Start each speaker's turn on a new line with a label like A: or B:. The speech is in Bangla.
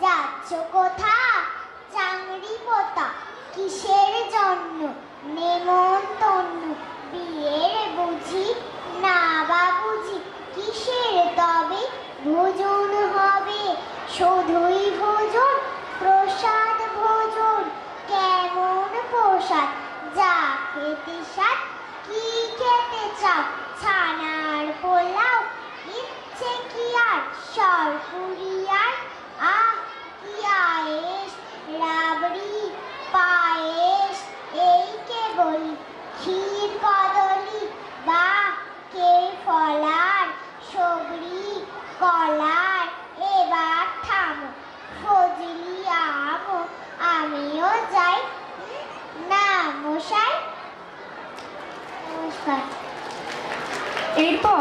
A: যাচ্ছ কোথা? চাংড়ি পোতা কিসের জন্য? নেমন্তন্ন বিয়ের বুঝি? না বাবুজি, কিসের তবে? ভোজন হবে, শুধুই ভোজন, প্রসাদ ভোজন। কেমন প্রসাদ? যা খেতে সাথ। কি খেতে চাও? ছানার পোলাও, ইচ্ছে কি আর সরপুরি আর? আহ কি আয়েস, রাবড়ি পায়েস, এই কেবল ক্ষীর কদলি বা কে ফলার সবরি কলার। এবার থামো, ফজলি আমো, আমিও যাই। না মশাই। নমস্কার।
B: এরপর